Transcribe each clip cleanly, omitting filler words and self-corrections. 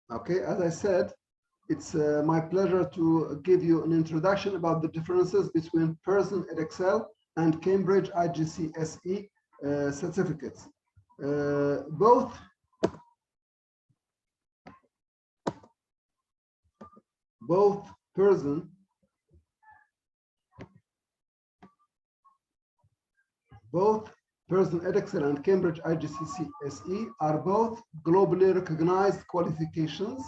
Okay, as I said, it's my pleasure to give you an introduction about the differences between Pearson Edexcel and Cambridge IGCSE certificates. Both Pearson Edexcel and Cambridge IGCSE are both globally recognized qualifications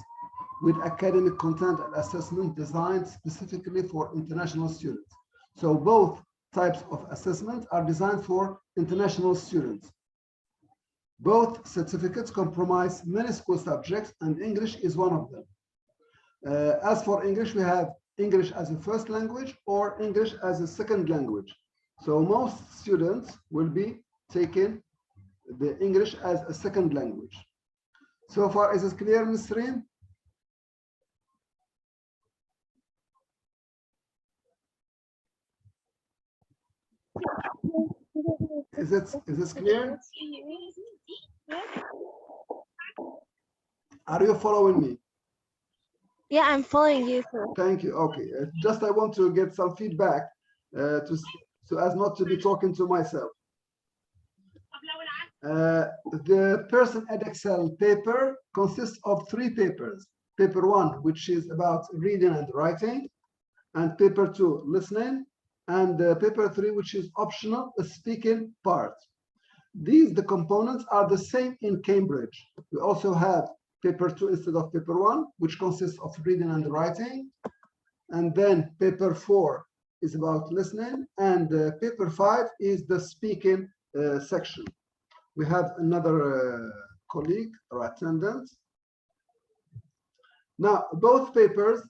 with academic content and assessment designed specifically for international students. So both types of assessment are designed for international students. Both certificates comprise many school subjects, and English is one of them. As for English, we have English as a first language or English as a second language. So most students will be taking the English as a second language. So far, is it clear, Ms. Reem? Is this clear? Are you following me? Yeah, I'm following you, sir. Thank you. Okay. Just I want to get some feedback so as not to be talking to myself. The Pearson Edexcel paper consists of 3 papers. Paper 1, which is about reading and writing, and paper 2, listening, and paper 3, which is optional, the speaking part. The components are the same in Cambridge. We also have paper 2 instead of paper 1, which consists of reading and writing. And then paper 4 is about listening, and paper 5 is the speaking section. We have another colleague or attendant. Now, both papers,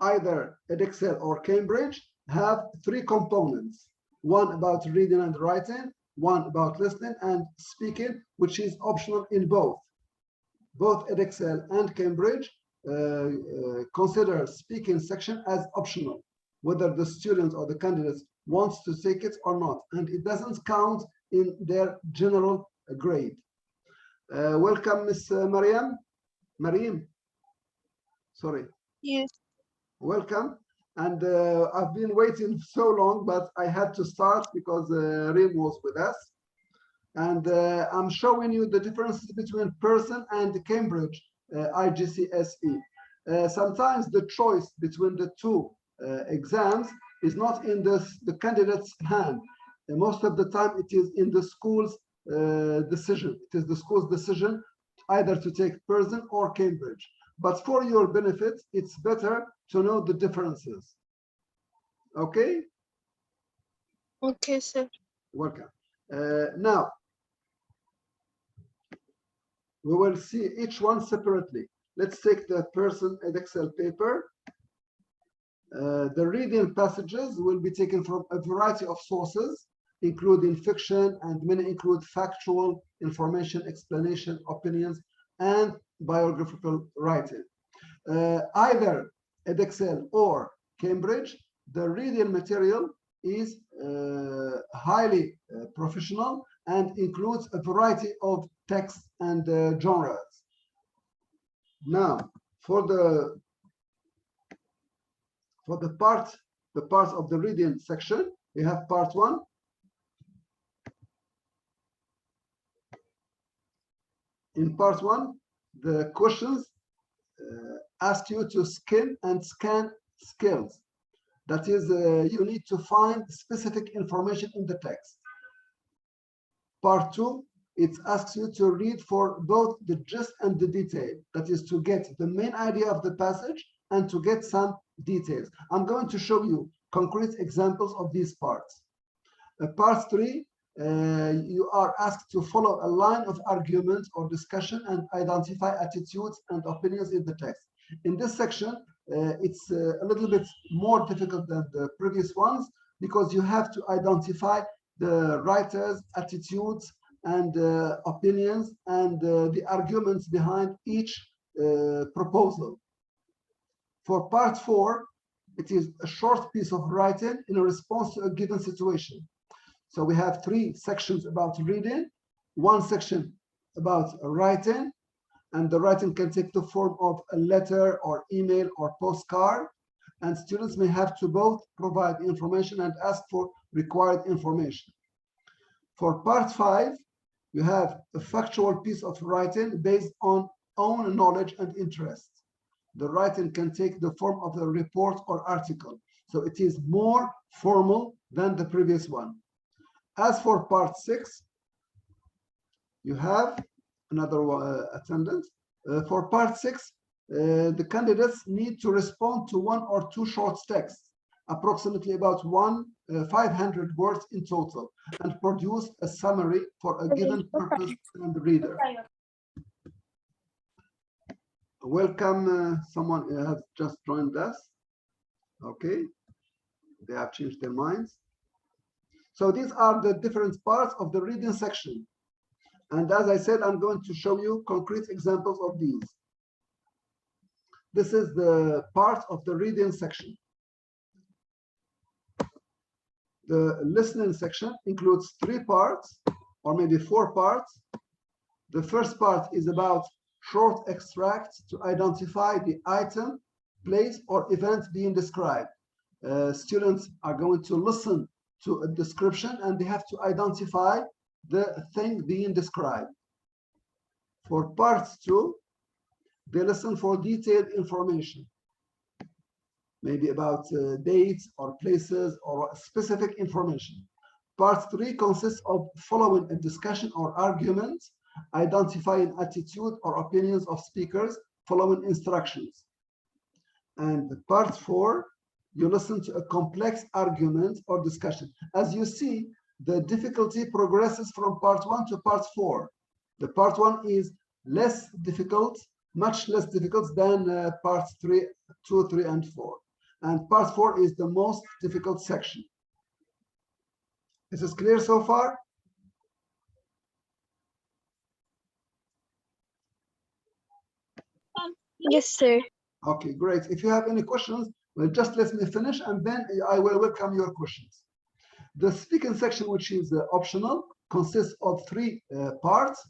either Edexcel or Cambridge, have 3 components. One about reading and writing, one about listening and speaking, which is optional in both. Both Edexcel and Cambridge consider speaking section as optional, whether the student or the candidate wants to take it or not, and it doesn't count in their general grade. Welcome, Miss Mariam. Sorry. Yes. Welcome. And I've been waiting so long, but I had to start because Reem was with us. And I'm showing you the differences between Pearson and Cambridge IGCSE. Sometimes the choice between the 2 exams is not in the candidate's hand. Most of the time, it is in the school's decision. It is the school's decision either to take Pearson or Cambridge. But for your benefit, it's better to know the differences. Okay? Okay, sir. Welcome. Now, we will see each one separately. Let's take the Pearson Edexcel paper. The reading passages will be taken from a variety of sources, including fiction, and many include factual information, explanation, opinions, and biographical writing. Either Edexcel or Cambridge, the reading material is highly professional and includes a variety of texts and genres. Now, for the parts of the reading section, we have part 1. In part 1, the questions ask you to skim and scan skills. That is, you need to find specific information in the text. Part 2, it asks you to read for both the gist and the detail. That is, to get the main idea of the passage and to get some details. I'm going to show you concrete examples of these parts. Part 3, you are asked to follow a line of argument or discussion and identify attitudes and opinions in the text. In this section, it's a little bit more difficult than the previous ones because you have to identify the writer's attitudes and opinions and the arguments behind each proposal. For part 4, it is a short piece of writing in response to a given situation. So we have 3 sections about reading, 1 section about writing, and the writing can take the form of a letter or email or postcard, and students may have to both provide information and ask for required information. For part 5, you have a factual piece of writing based on own knowledge and interest. The writing can take the form of a report or article, so it is more formal than the previous one. As for part 6, you have another attendance. For part 6, the candidates need to respond to 1 or 2 short texts, approximately about 500 words in total, and produce a summary for a given purpose and reader. Welcome, someone has just joined us. Okay, they have changed their minds. So these are the different parts of the reading section. And as I said, I'm going to show you concrete examples of these. This is the part of the reading section. The listening section includes 3 parts, or maybe 4 parts. The first part is about short extracts to identify the item, place, or event being described. Students are going to listen to a description and they have to identify the thing being described. For part 2, they listen for detailed information, maybe about dates or places or specific information. Part 3 consists of following a discussion or argument, identifying attitude or opinions of speakers, following instructions. And part 4, you listen to a complex argument or discussion. As you see, the difficulty progresses from part 1 to part 4. The part 1 is less difficult, much less difficult than parts 2, 3, and 4. And part 4 is the most difficult section. Is this clear so far? Yes, sir. Okay, great. If you have any questions, well, just let me finish and then I will welcome your questions. The speaking section, which is optional, consists of 3 parts.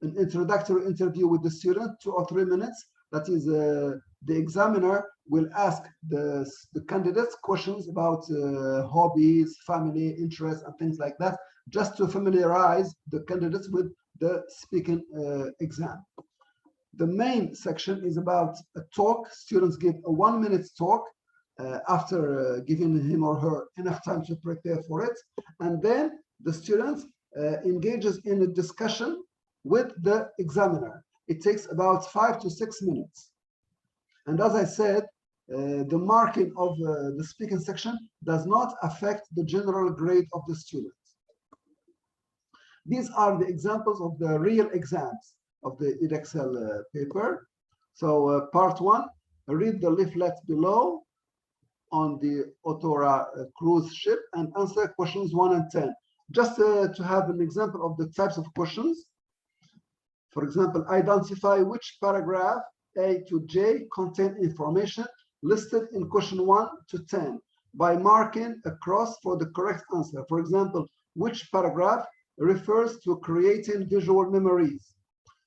An introductory interview with the student, 2 or 3 minutes. That is, the examiner will ask the candidates questions about hobbies, family, interests, and things like that, just to familiarize the candidates with the speaking exam. The main section is about a talk. Students give a 1-minute talk after giving him or her enough time to prepare for it. And then the student engages in a discussion with the examiner. It takes about 5 to 6 minutes. And as I said, the marking of the speaking section does not affect the general grade of the students. These are the examples of the real exams of the Edexcel paper. So part 1, read the leaflet below on the Otora cruise ship and answer questions 1 and 10. Just to have an example of the types of questions. For example, identify which paragraph A to J contain information listed in question 1 to 10 by marking a cross for the correct answer. For example, which paragraph refers to creating visual memories?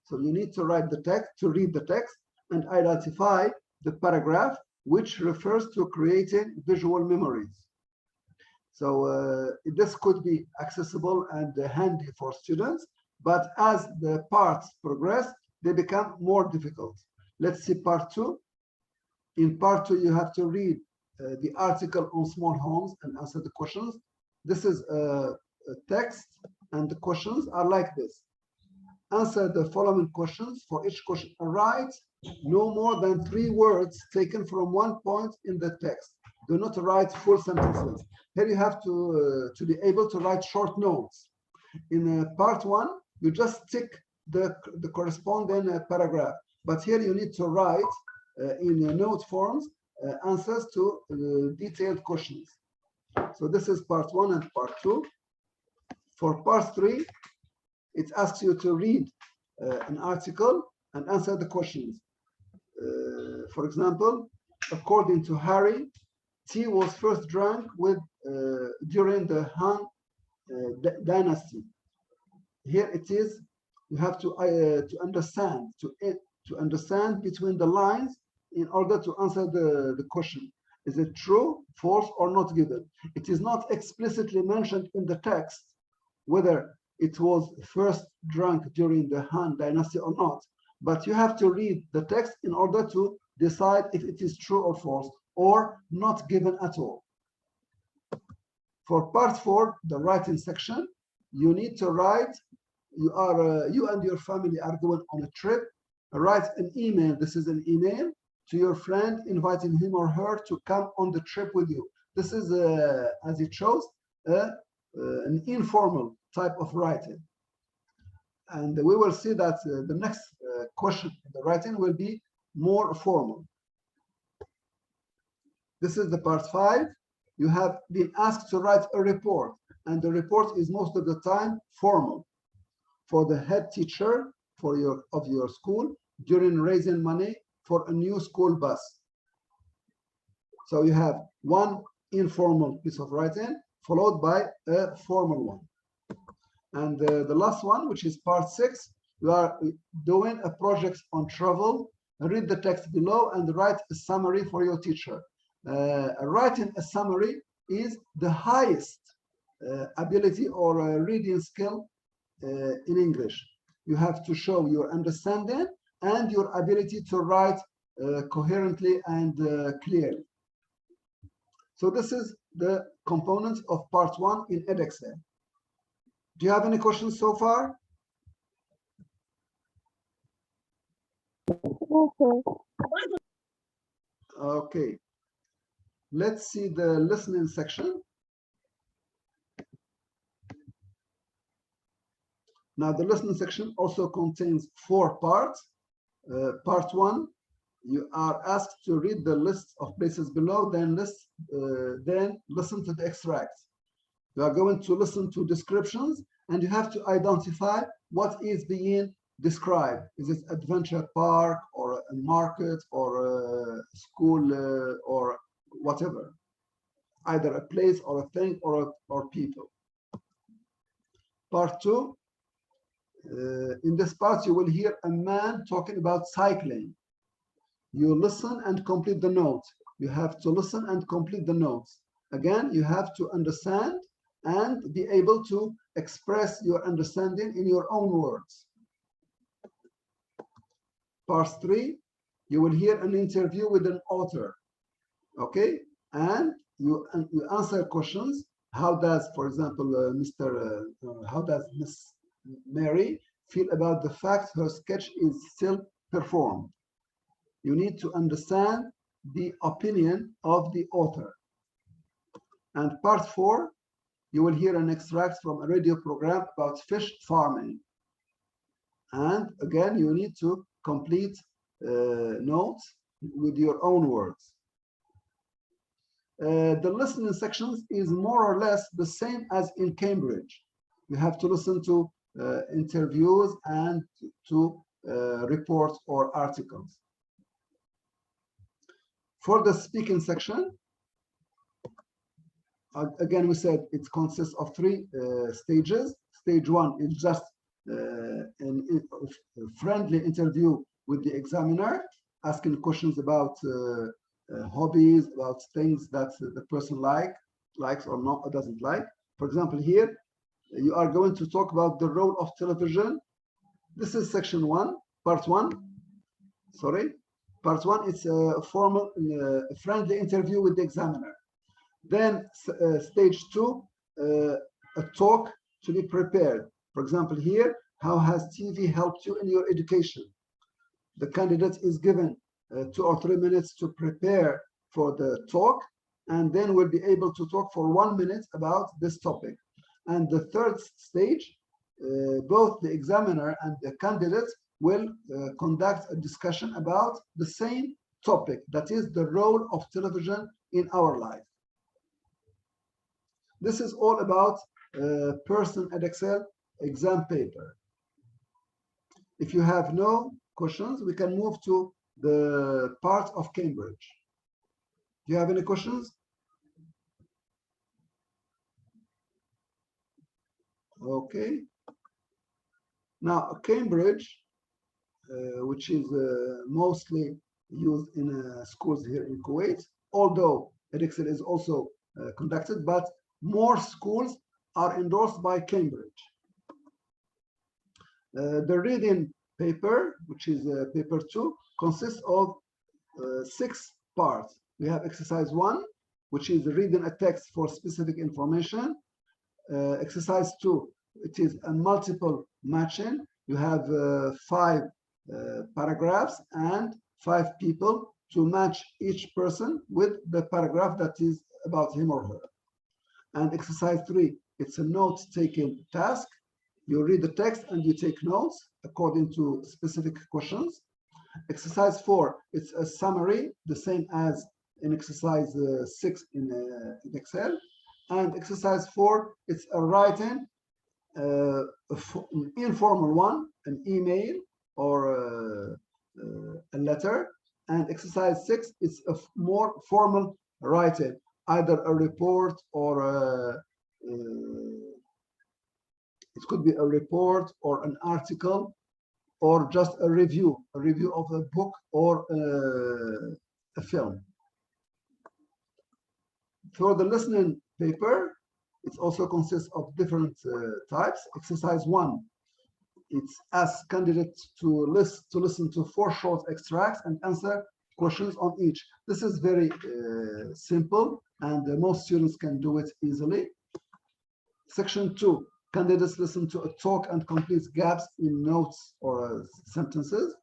So you need to write the text, to read the text and identify the paragraph which refers to creating visual memories. So this could be accessible and handy for students, but as the parts progress, they become more difficult. Let's see part 2. In part 2, you have to read the article on small homes and answer the questions. This is a text, and the questions are like this. Answer the following questions. For each question, write no more than 3 words taken from one point in the text. Do not write full sentences. Here you have to be able to write short notes. In part 1, you just tick the corresponding paragraph. But here you need to write in note forms answers to detailed questions. So this is part 1 and part 2. For part 3, it asks you to read an article and answer the questions. For example, according to Harry, tea was first drunk during the Han dynasty. Here it is, you have to understand, to understand between the lines in order to answer the question. Is it true, false, or not given? It is not explicitly mentioned in the text whether it was first drunk during the Han Dynasty or not, but you have to read the text in order to decide if it is true or false, or not given at all. For part 4, the writing section, you need to write, you and your family are going on a trip, write an email, this is an email, to your friend inviting him or her to come on the trip with you. This is, as it shows, an informal type of writing. And we will see that the next question in the writing will be more formal. This is the part 5. You have been asked to write a report, and the report is most of the time formal for the head teacher of your school during raising money for a new school bus. So you have one informal piece of writing followed by a formal one. And the last one, which is part 6, you are doing a project on travel. Read the text below and write a summary for your teacher. Writing a summary is the highest ability or reading skill in English. You have to show your understanding and your ability to write coherently and clearly. So this is the components of part 1 in Edexcel. Do you have any questions so far? Okay. Let's see the listening section. Now, the listening section also contains 4 parts. Part 1, you are asked to read the list of places below, then listen to the extracts. You are going to listen to descriptions, and you have to identify what is being described. Is it adventure park or a market or a school or whatever? Either a place or a thing or people. Part 2, in this part, you will hear a man talking about cycling. You listen and complete the notes. You have to listen and complete the notes. Again, you have to understand and be able to express your understanding in your own words. Part 3, you will hear an interview with an author. Okay, and you answer questions. How does, for example, how does Miss Mary feel about the fact her sketch is still performed? You need to understand the opinion of the author. And part 4, you will hear an extract from a radio program about fish farming. And again, you need to complete notes with your own words. The listening sections is more or less the same as in Cambridge. You have to listen to interviews and to reports or articles. For the speaking section, again, we said it consists of 3 stages. Stage 1 is just a friendly interview with the examiner, asking questions about hobbies, about things that the person likes or not, or doesn't like. For example, here, you are going to talk about the role of television. This is section 1, part 1. Sorry. Part 1 is a formal, friendly interview with the examiner. Then stage 2, a talk to be prepared. For example, here, how has TV helped you in your education? The candidate is given 2 or 3 minutes to prepare for the talk, and then will be able to talk for 1 minute about this topic. And the third stage, both the examiner and the candidate will conduct a discussion about the same topic, that is the role of television in our life. This is all about Pearson Edexcel exam paper. If you have no questions, we can move to the part of Cambridge. Do you have any questions? Okay. Now, Cambridge, which which is mostly used in schools here in Kuwait, although Edexcel is also conducted, but more schools are endorsed by Cambridge. The reading paper, which is paper 2, consists of 6 parts. We have exercise 1, which is reading a text for specific information. Exercise 2, it is a multiple matching. You have 5 paragraphs and 5 people to match each person with the paragraph that is about him or her. And exercise 3, it's a note-taking task. You read the text and you take notes according to specific questions. Exercise 4, it's a summary, the same as in exercise 6 in Edexcel. And exercise 4, it's a writing, an informal one, an email or a letter. And exercise 6, it's a more formal writing, either a report or it could be a report or an article or just a review of a book or a film. For the listening paper, it also consists of different types. Exercise 1, it's ask candidates to listen to 4 short extracts and answer questions on each. This is very simple, and most students can do it easily. Section 2, candidates listen to a talk and complete gaps in notes or sentences.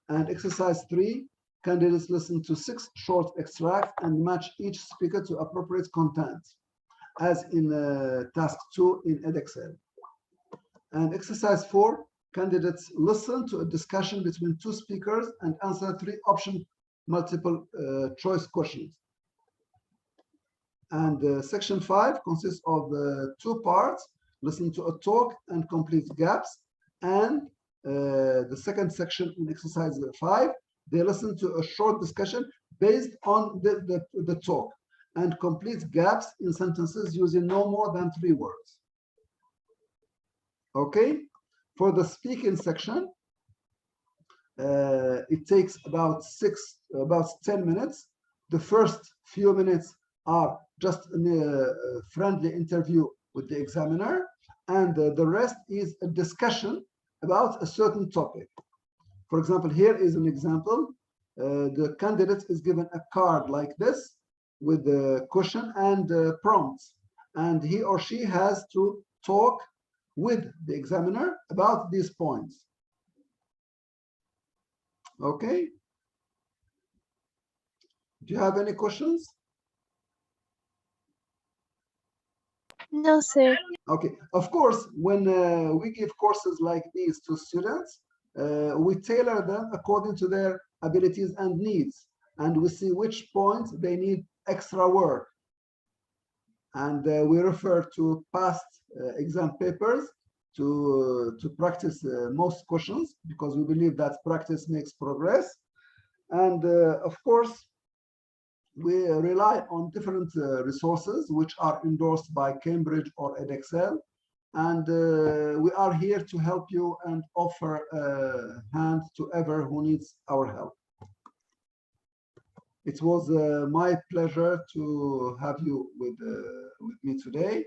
And exercise 3, candidates listen to 6 short extracts and match each speaker to appropriate content, as in task 2 in Edexcel. And exercise 4, candidates listen to a discussion between 2 speakers and answer 3 option multiple choice questions. And section 5 consists of 2 parts: listen to a talk and complete gaps. And the second section in exercise 5, they listen to a short discussion based on the talk and complete gaps in sentences using no more than 3 words. Okay, for the speaking section, it takes about 10 minutes. The first few minutes are just a friendly interview with the examiner, and the rest is a discussion about a certain topic. For example, here is an example. The candidate is given a card like this with the question and prompts, and he or she has to talk with the examiner about these points. Okay. Do you have any questions? No, sir. Okay, of course, when we give courses like these to students, we tailor them according to their abilities and needs, and we see which points they need extra work. And we refer to past exam papers to practice most questions, because we believe that practice makes progress. And of course, we rely on different resources which are endorsed by Cambridge or Edexcel, and we are here to help you and offer a hand to whoever who needs our help. It was my pleasure to have you with me today.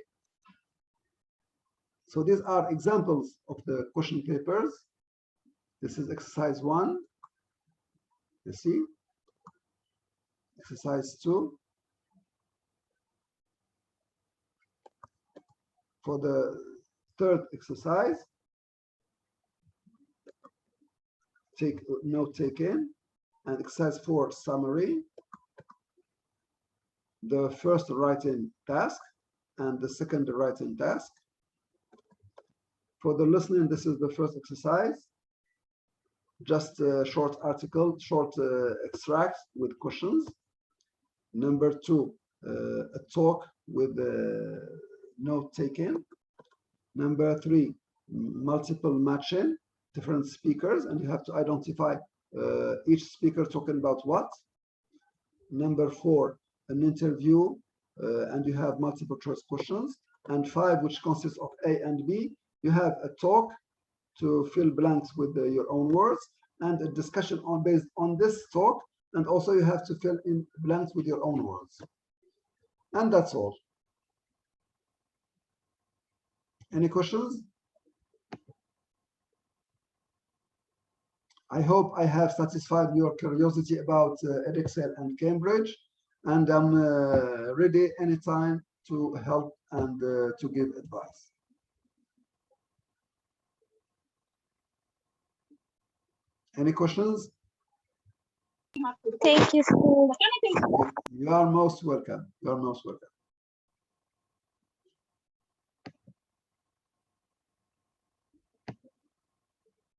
So these are examples of the question papers. This is exercise 1. You see? Exercise 2. For the third exercise, take note taken, and exercise 4, summary. The first writing task and the second writing task. For the listening, this is the first exercise. Just a short article, short extracts with questions. Number 2, a talk with note taken. Number 3, multiple matching, different speakers, and you have to identify each speaker talking about what. Number 4, an interview, and you have multiple choice questions. And 5, which consists of A and B, you have a talk to fill blanks with your own words, and a discussion on based on this talk. And also you have to fill in blanks with your own words. And that's all. Any questions? I hope I have satisfied your curiosity about Edexcel and Cambridge, and I'm ready anytime to help and to give advice. Any questions? Thank you, sir. You are most welcome. You are most welcome.